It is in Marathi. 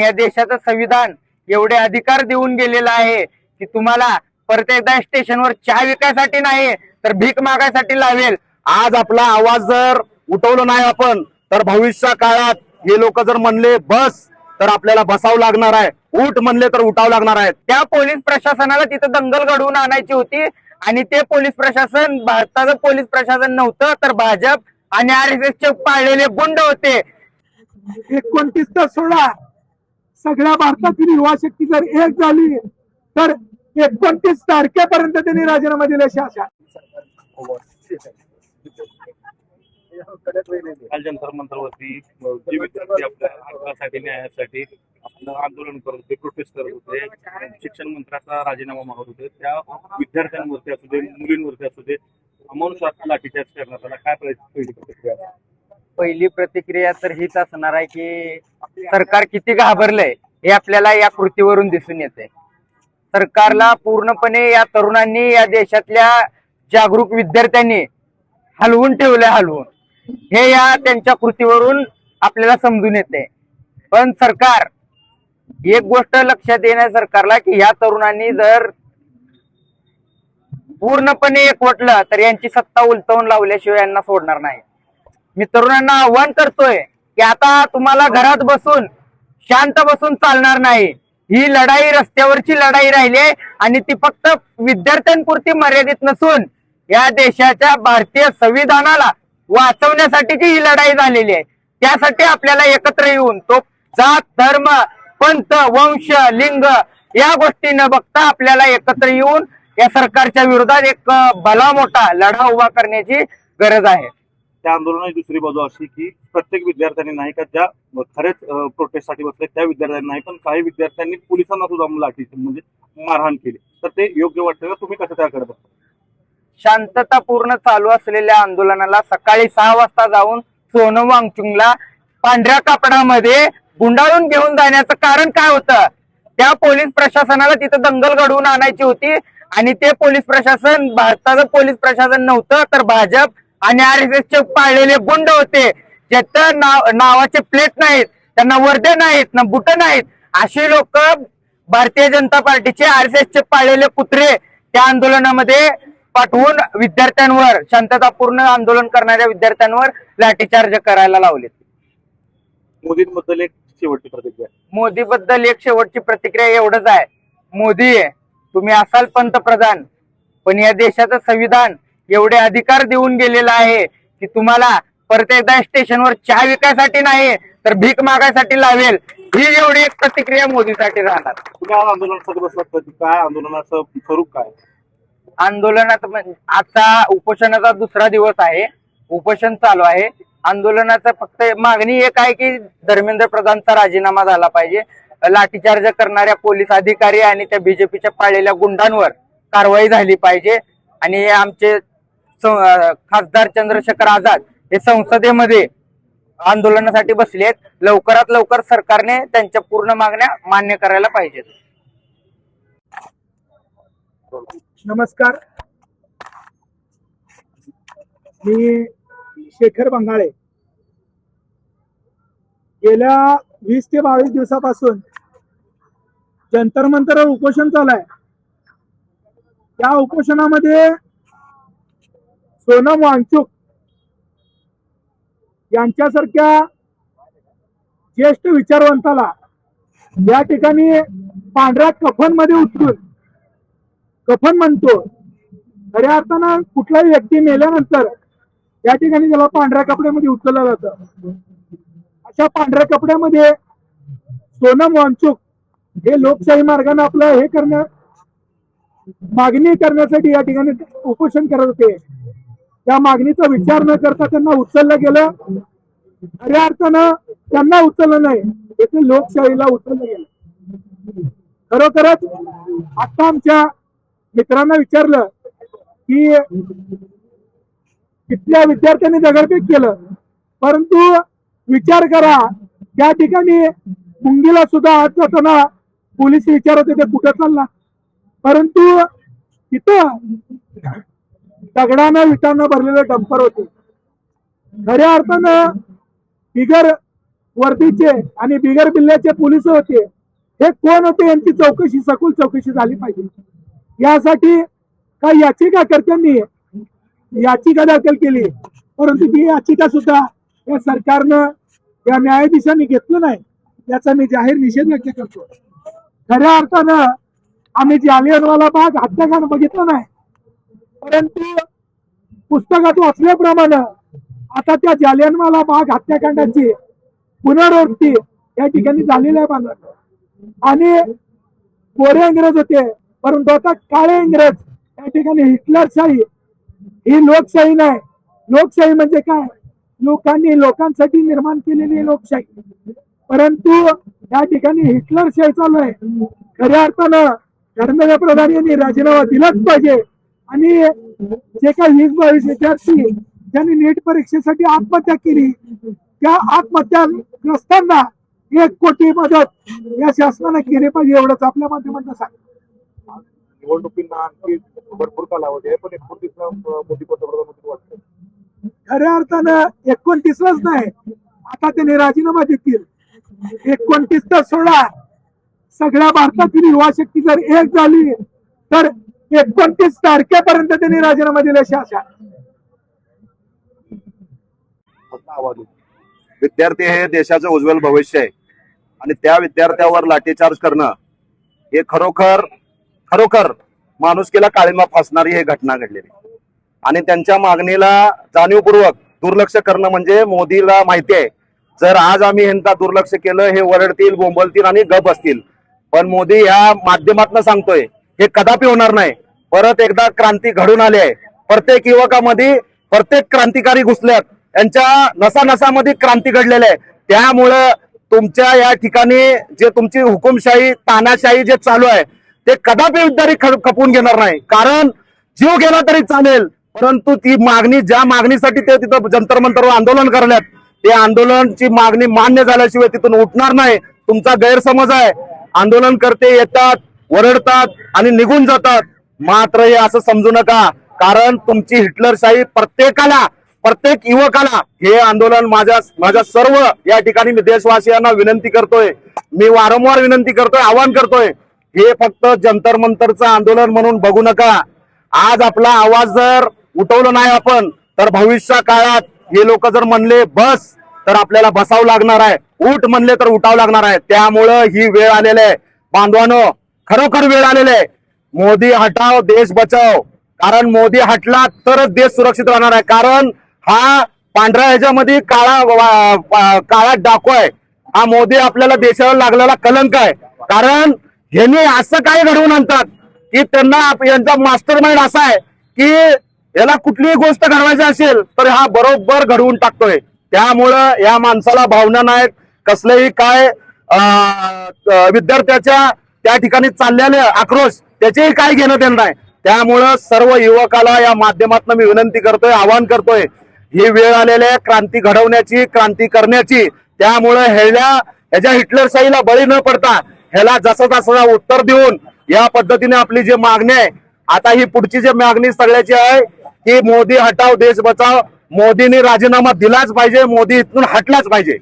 या देशाचं संविधान एवढे अधिकार देऊन गेलेलं आहे की तुम्हाला परत एकदा स्टेशनवर चहा विकायसाठी नाही तर भीक मागायसाठी लावेल। आज आपला आवाज जर उठवला नाही आपण तर भविष्य काळात हे लोक जर म्हणले बस तर आपल्याला बसावं लागणार आहे, उठ म्हणले तर उठावं लागणार आहे। त्या पोलीस प्रशासनाला तिथं दंगल घडवून आणायची होती आणि ते पोलीस प्रशासन भारताचं पोलीस प्रशासन नव्हतं तर भाजप आणि RSSचे पाळलेले गुंड होते। 29 तर सोडा, सगळ्या भारतातील युवा शक्ती जर एक झाली तर 29 तारखेपर्यंत त्यांनी राजीनामा दिल्याची आशा। काल जंतर मंतरवरती जे विद्यार्थी आपल्या हक्कासाठी न्यायासाठी आपलं आंदोलन करत होते, प्रोटेस्ट करत होते, शिक्षण मंत्र्याचा राजीनामा मागत होते, त्या विद्यार्थ्यांवरती असू दे, मुलींवरती असू दे, अमानुषात लाठीचार्ज करण्यात आला। काय पहिली प्रतिक्रिया? पहिली प्रतिक्रिया तर हीच असणार आहे की सरकार किती घाबरलंय हे आपल्याला या कृतीवरून दिसून येते। सरकारला पूर्णपणे या तरुणांनी, या देशातल्या जागरूक विद्यार्थ्यांनी हलवून ठेवलंय, हलवून हे या त्यांच्या कृतीवरून आपल्याला समजून येते। पण सरकार एक गोष्ट लक्षात येणार सरकारला की या तरुणांनी जर पूर्णपणे एकवटलं तर यांची सत्ता उलटवून लावल्याशिवाय यांना सोडणार नाही। मी तरुणांना आव्हान करतोय की आता तुम्हाला घरात बसून शांत बसून चालणार नाही। ही लढाई रस्त्यावरची लढाई राहिली आहे आणि ती फक्त विद्यार्थ्यांपुरती मर्यादित नसून या देशाच्या भारतीय संविधानाला वाचवण्यासाठीची ही लढाई झालेली आहे। त्यासाठी आपल्याला एकत्र येऊन तो जात, धर्म, पंथ, वंश, लिंग या गोष्टी न बघता आपल्याला एकत्र येऊन या सरकारच्या विरोधात एक भला मोठा लढा उभा करण्याची गरज आहे। त्या आंदोलनाची दुसरी बाजू अशी की प्रत्येक विद्यार्थ्यांनी नाही का ज्या खरेच प्रोटेस्टसाठी बसले त्या विद्यार्थ्यांनी नाही, पण काही विद्यार्थ्यांनी पोलिसांना सुद्धा लाठी म्हणजे मारहाण केली, तर ते योग्य वाटतं का? तुम्ही कसं त्याकडे बघता? शांततापूर्ण चालू असलेल्या आंदोलनाला सकाळी 6 वाजता जाऊन सोनम वांगचुकला पांढऱ्या कापडामध्ये गुंडाळून घेऊन जाण्याचं कारण काय होतं? त्या पोलीस प्रशासनाला तिथं दंगल घडवून आणायची होती आणि ते पोलीस प्रशासन भारताचं पोलीस प्रशासन नव्हतं तर भाजप आणि RSSचे पाळलेले गुंड होते, ज्याचं नावाचे प्लेट नाहीत, त्यांना वर्दे नाहीत, ना बुट नाहीत, अशी लोक भारतीय जनता पार्टीचे RSSचे पाळलेले कुत्रे त्या आंदोलनामध्ये पाठवून विद्यार्थ्यांवर, शांततापूर्ण आंदोलन करणाऱ्या विद्यार्थ्यांवर लाठीचार्ज करायला लावले। मोदींबद्दल एक शेवटची प्रतिक्रिया? मोदीबद्दल एक शेवटची प्रतिक्रिया एवढंच आहे, मोदी तुम्ही असाल पंतप्रधान पण या देशाचं संविधान एवढे अधिकार देऊन गेलेलं आहे की तुम्हाला परत एकदा स्टेशनवर चहा विकायसाठी नाही तर भीक मागायसाठी लावेल। ही एवढी एक प्रतिक्रिया मोदीसाठी राहणार। तुम्ही आज आंदोलनासाठी बसलात, काय आंदोलनाचं स्वरूप काय? आंदोलनात आता उपोषणाचा दुसरा दिवस आहे, उपोषण चालू आहे। आंदोलनाचं फक्त मागणी एक आहे की धर्मेंद्र प्रधानचा राजीनामा झाला पाहिजे, लाठीचार्ज करणाऱ्या पोलीस अधिकारी आणि त्या बीजेपीच्या पाळलेल्या गुंडांवर कारवाई झाली पाहिजे आणि आमचे खासदार चंद्रशेखर आझाद हे संसदेमध्ये आंदोलनासाठी बसले आहेत। लवकरात लवकर सरकारने त्यांच्या पूर्ण मागण्या मान्य करायला पाहिजेत। नमस्कार, मी शेखर बंगाळे। गेल्या 20 ते 22 दिवसापासून जंतर मंतरवर उपोषण चालू आहे। त्या उपोषणामध्ये सोनम वांगचुक यांच्यासारख्या ज्येष्ठ विचारवंताला या ठिकाणी पांढऱ्या कफनमध्ये उतरून, कफन म्हणतो खऱ्या अर्थानं कुठलाही व्यक्ती मेल्यानंतर या ठिकाणी त्याला पांढऱ्या कपड्यामध्ये उचललं जातं। अशा पांढऱ्या कपड्यामध्ये सोनम वांगचुक हे लोकशाही मार्गाने आपलं हे करणं, मागणी करण्यासाठी या ठिकाणी उपोषण करत होते। त्या मागणीचा विचार न करता त्यांना उचललं गेलं। खऱ्या अर्थानं त्यांना उचललं नाही, येथे लोकशाहीला उचललं गेलं। खरोखरच आता आमच्या मित्रांना विचारलं की तिथल्या विद्यार्थ्यांनी दगडफेक केलं, परंतु विचार करा त्या ठिकाणी मुंगीला सुद्धा आत जाताना पोलीस विचारत होते कुठं चालला, परंतु तिथं दगडानं विटानं भरलेलं डंपर होते। खऱ्या अर्थानं बिगर वर्दीचे आणि बिगर बिल्ल्याचे पोलिस होते, हे कोण होते यांची चौकशी, सखोल चौकशी झाली पाहिजे. यासाठी काही याचिकाकर्त्यांनी याचिका दाखल केली, परंतु ती याचिका सुद्धा या सरकारनं, या न्यायाधीशांनी घेतलं नाही. याचा मी जाहीर निषेध व्यक्त करतो. खऱ्या अर्थानं आम्ही जालियनवाला बाग हत्याकांड बघितलं नाही, परंतु पुस्तकात वाचल्याप्रमाणे आता त्या जालियनवाला बाग हत्याकांडाची पुनरावृत्ती या ठिकाणी झालेली आहे बांधवांनो. आणि गोरे इंग्रज होते, परंतु आता काळे इंग्रज या ठिकाणी हिटलरशाही ही लोकशाही नाही. लोकशाही म्हणजे काय? लोकांनी लोकांसाठी निर्माण केलेली लोकशाही, परंतु या ठिकाणी हिटलरशाही चालू आहे. खऱ्या अर्थानं धर्मेंद्र प्रधान यांनी राजीनामा दिलाच पाहिजे. आणि जे काही 20-22 विद्यार्थी ज्यांनी नीट परीक्षेसाठी आत्महत्या केली, त्या आत्महत्याग्रस्तांना 1 कोटी मदत या शासनाने केली पाहिजे, एवढंच आपल्या माध्यमातून सांग. निवडणुकींना आणखी भरपूर कालावधी आहे, पण 29ला मोदी पंतप्रधान होतील वाटतं. खऱ्या अर्थानं 29लाच नाही, आता त्यांनी राजीनामा देतील. 29 तर सोडा, सगळ्या भारतातील युवा शक्ती जर एक झाली तर 29 तारखेपर्यंत त्यांनी राजीनामा दिल्याची आशा. विद्यार्थी हे देशाचं उज्ज्वल भविष्य आहे आणि त्या विद्यार्थ्यावर लाठीचार्ज करणं हे खरोखर खरोखर माणुसकीला काळिमा फासणारी ही घटना घडलेली. आणि त्यांच्या मागणीला जाणीवपूर्वक दुर्लक्ष करणं म्हणजे मोदीला माहिती आहे, जर आज आम्ही ह्यांचा दुर्लक्ष केलं हे वरडतील, बोंबलतील आणि गप असतील. पण मोदी या माध्यमातून सांगतोय हे कदापि होणार नाही. परत एकदा क्रांती घडून आली आहे. प्रत्येक युवकामध्ये प्रत्येक क्रांतिकारी घुसल्यात, यांच्या नसानसामध्ये क्रांती घडलेली आहे. त्यामुळं तुमच्या या ठिकाणी जे तुमची हुकुमशाही, तानाशाही जे चालू आहे ते कदापि विद्यार्थी खपवून घेणार नाही. कारण जीव गेला तरी चालेल, परंतु ती मागणी, ज्या मागणीसाठी ते तिथं जंतर मंतरवर आंदोलन करल्यात, ते आंदोलनची मागणी मान्य झाल्याशिवाय तिथून उठणार नाही. तुमचा गैरसमज आहे. आंदोलनकर्ते येतात, वरडतात आणि निघून जातात. मात्र हे असं समजू नका, कारण तुमची हिटलरशाही प्रत्येकाला, प्रत्येक युवकाला हे आंदोलन माझ्या सर्व या ठिकाणी मी देशवासियांना विनंती करतोय, मी वारंवार विनंती करतोय, आवाहन करतोय, हे फक्त जंतर मंतरचं आंदोलन म्हणून बघू नका. आज आपला आवाज जर उठवलं नाही आपण, तर भविष्य काळात हे लोक जर म्हणले बस, तर आपल्याला बसावं लागणार आहे. उठ म्हणले तर उठावं लागणार आहे. त्यामुळं ही वेळ आलेली आहे बांधवानो, खरोखर वेळ आलेली आहे. मोदी हटाव, देश बचाव. कारण मोदी हटला तरच देश सुरक्षित राहणार आहे. कारण हा पांढऱ्या ह्याच्यामध्ये काळा डाकू आहे. हा मोदी आपल्याला देशाला लागलेला कलंक आहे. कारण ह्यांनी असं काय घडवून आणतात की त्यांना यांचा मास्टर माइंड असा आहे की याला कुठलीही गोष्ट घडवायची असेल तर हा बरोबर घडवून टाकतोय. त्यामुळं या माणसाला भावना नाहीत, कसलेही काय विद्यार्थ्याच्या त्या ठिकाणी चाललेले आक्रोश त्याचेही काय घेणं देणं नाही. त्यामुळं सर्व युवकाला या माध्यमातून मी विनंती करतोय, आवाहन करतोय, ही वेळ आलेली आहे क्रांती घडवण्याची, क्रांती करण्याची. त्यामुळं ह्याच्या हिटलरशाहीला बळी न पडता ह्याला जसं तसं उत्तर देऊन या पद्धतीने आपली जी मागणी आहे, आता ही पुढची जी मागणी सगळ्याची आहे की मोदी हटाव, देश बचाव. मोदींनी राजीनामा दिलाच पाहिजे, मोदी इथून हटलाच पाहिजे.